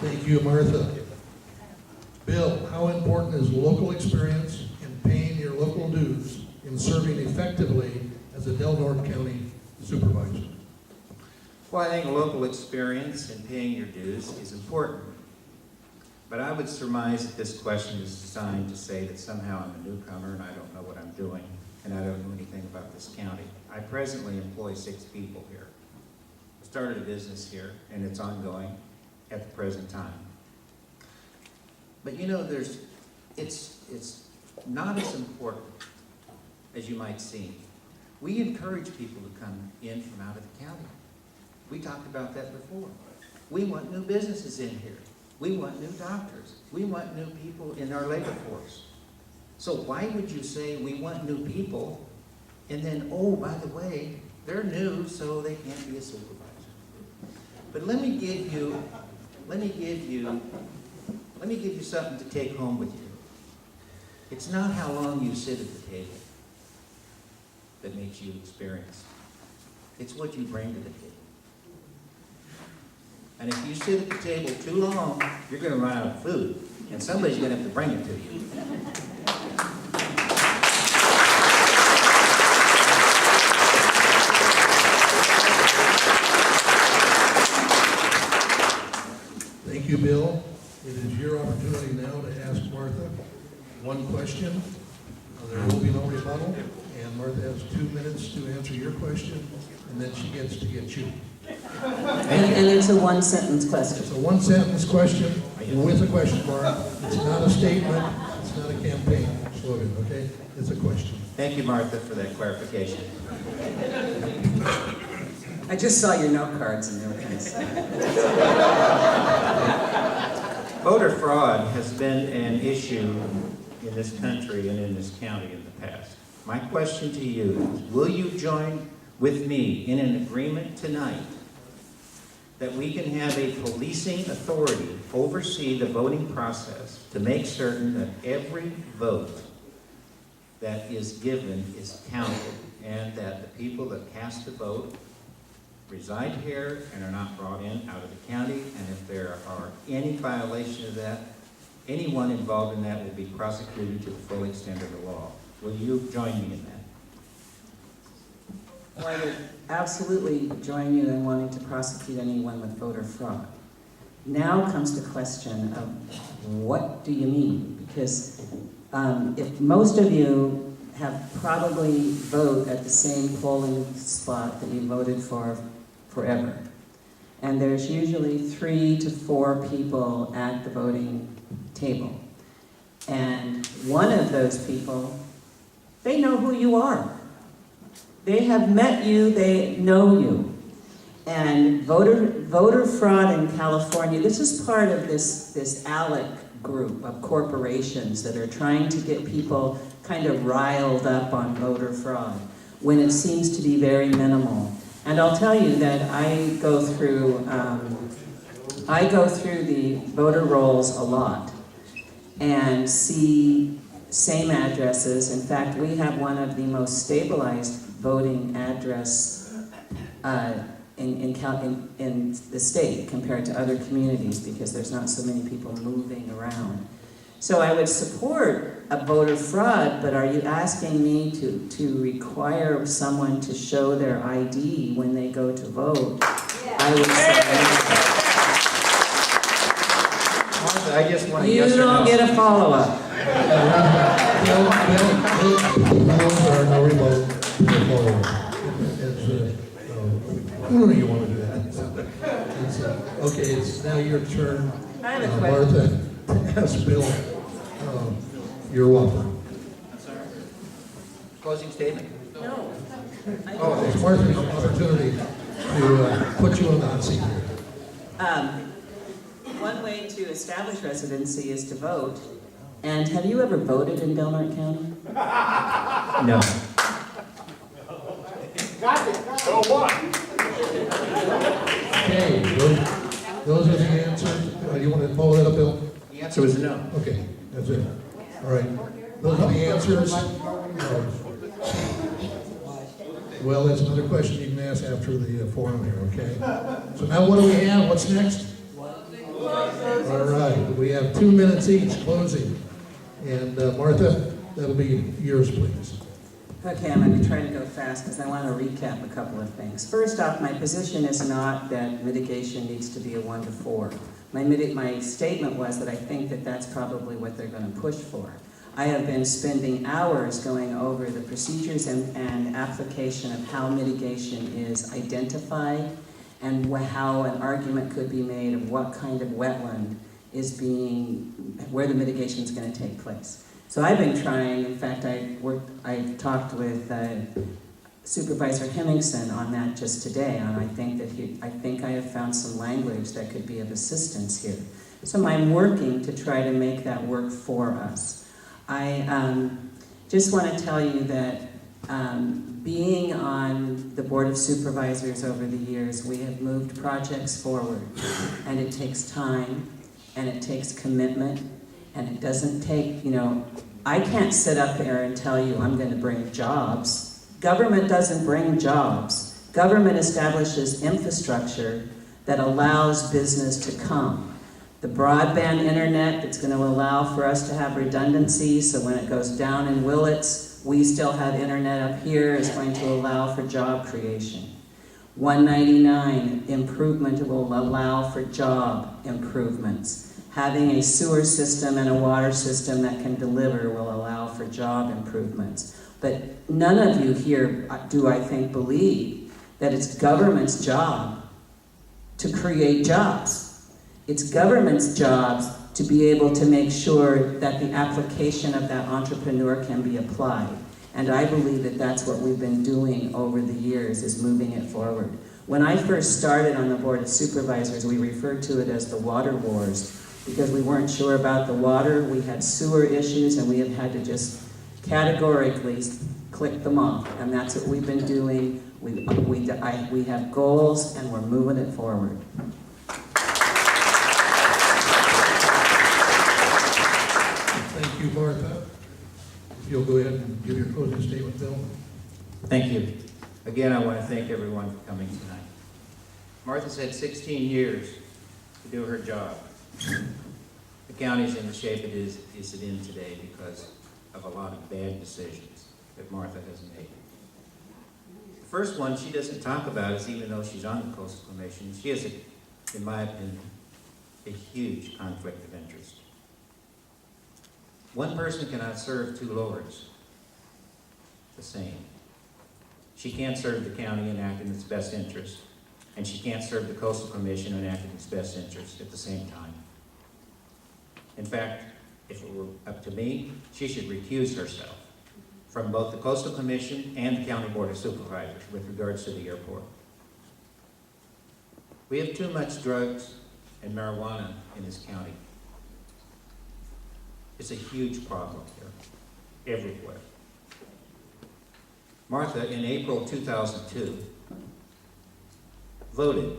Thank you, Martha. Bill, how important is local experience in paying your local dues in serving effectively as a Del Norte County supervisor? Well, I think local experience in paying your dues is important. But I would surmise that this question is designed to say that somehow I'm a newcomer and I don't know what I'm doing and I don't know anything about this county. I presently employ 6 people here. I started a business here and it's ongoing at the present time. But you know, it's not as important as you might seem. We encourage people to come in from out of the county. We talked about that before. We want new businesses in here. We want new doctors. We want new people in our labor force. So why would you say we want new people and then, oh, by the way, they're new, so they can't be a supervisor? But let me give you something to take home with you. It's not how long you sit at the table that makes you experienced. It's what you bring to the table. And if you sit at the table too long, you're going to run out of food, and somebody's going to have to bring it to you. Thank you, Bill. It is your opportunity now to ask Martha one question. There will be no rebuttal, and Martha has 2 minutes to answer your question, and then she gets to get you. And it's a one-sentence question. It's a one-sentence question with a question mark. It's not a statement. It's not a campaign slogan, okay? It's a question. Thank you, Martha, for that clarification. I just saw your note cards and everything. Voter fraud has been an issue in this country and in this county in the past. My question to you is, will you join with me in an agreement tonight that we can have a policing authority oversee the voting process to make certain that every vote that is given is counted, and that the people that cast the vote reside here and are not brought in out of the county, and if there are any violation of that, anyone involved in that will be prosecuted to the full extent of the law. Will you join me in that? Well, I would absolutely join you in wanting to prosecute anyone with voter fraud. Now comes the question of what do you mean? Because if most of you have probably voted at the same polling spot that you voted for forever, and there's usually 3 to 4 people at the voting table, and one of those people, they know who you are. They have met you, they know you. And voter fraud in California, this is part of this ALEC group of corporations that are trying to get people kind of riled up on voter fraud when it seems to be very minimal. And I'll tell you that I go through the voter rolls a lot and see same addresses. In fact, we have one of the most stabilized voting address in the state compared to other communities because there's not so many people moving around. So I would support a voter fraud, but are you asking me to require someone to show their ID when they go to vote? Yeah. I would say I just want to you don't get a follow-up. There are no remote. You want to do that. Okay, it's now your turn, I have a question. Martha, to ask Bill your Whopper. I'm sorry. Closing statement. No. Oh, it's Martha's opportunity to put you on the hot seat here. One way to establish residency is to vote. And have you ever voted in Del Norte County? No. So what? Okay, those are the answers. You want to follow that up, Bill? The answer was no. Okay, that's it. All right. Those are the answers. Well, that's another question you can ask after the forum here, okay? So now what do we have? What's next? we have 2 minutes each closing. And Martha, that'll be yours, please. Okay, I'm going to try to go fast because I want to recap a couple of things. First off, my position is not that mitigation needs to be a 1 to 4. My statement was that I think that that's probably what they're going to push for. I have been spending hours going over the procedures and application of how mitigation is identified and how an argument could be made of what kind of wetland is where the mitigation is going to take place. So I've been trying, in fact, I talked with Supervisor Hemmingson on that just today, and I think I have found some language that could be of assistance here. So I'm working to try to make that work for us. I just want to tell you that being on the Board of Supervisors over the years, we have moved projects forward, and it takes time, and it takes commitment, and it doesn't take, I can't sit up there and tell you I'm going to bring jobs. Government doesn't bring jobs. Government establishes infrastructure that allows business to come. The broadband internet that's going to allow for us to have redundancy, so when it goes down in Willits, we still have internet up here, is going to allow for job creation. 199 improvement will allow for job improvements. Having a sewer system and a water system that can deliver will allow for job improvements. But none of you here, do I think, believe that it's government's job to create jobs. It's government's jobs to be able to make sure that the application of that entrepreneur can be applied. And I believe that that's what we've been doing over the years, is moving it forward. When I first started on the Board of Supervisors, we referred to it as the water wars, because we weren't sure about the water. We had sewer issues, and we have had to just categorically click them off. And that's what we've been doing. We have goals, and we're moving it forward. Thank you, Martha. If you'll go ahead and give your closing statement, Bill. Thank you. Again, I want to thank everyone for coming tonight. Martha's had 16 years to do her job. The county's in the shape it is in today because of a lot of bad decisions that Martha has made. The first one she doesn't talk about is, even though she's on the Coastal Commission, she has, in my opinion, a huge conflict of interest. One person cannot serve two lords the same. She can't serve the county and act in its best interest, and she can't serve the Coastal Commission and act in its best interest at the same time. In fact, if it were up to me, she should recuse herself from both the Coastal Commission and the County Board of Supervisors with regards to the airport. We have too much drugs and marijuana in this county. It's a huge problem here, everywhere. Martha, in April 2002, voted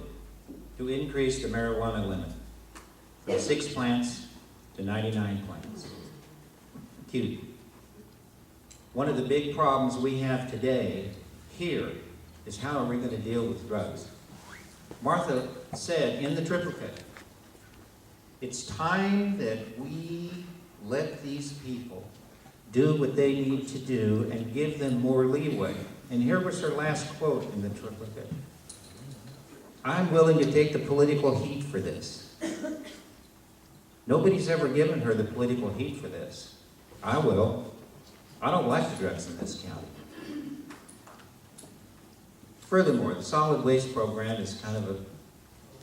to increase the marijuana limit from 6 plants to 99 plants. Cute. One of the big problems we have today here is how are we going to deal with drugs? Martha said in the triplicate, it's time that we let these people do what they need to do and give them more leeway. And here was her last quote in the triplicate. I'm willing to take the political heat for this. Nobody's ever given her the political heat for this. I will. I don't like the drugs in this county. Furthermore, the solid waste program is kind of a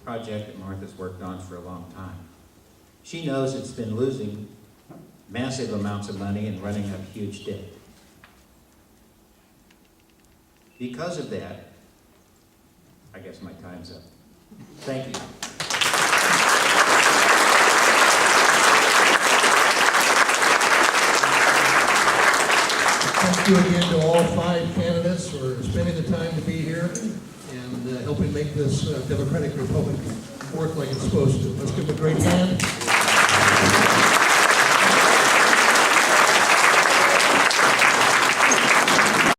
project that Martha's worked on for a long time. She knows it's been losing massive amounts of money and running up huge debt. Because of that, I guess my time's up. Thank you. Thank you again to all 5 candidates for spending the time to be here and helping make this Democratic Republic work like it's supposed to. Let's give them a great hand.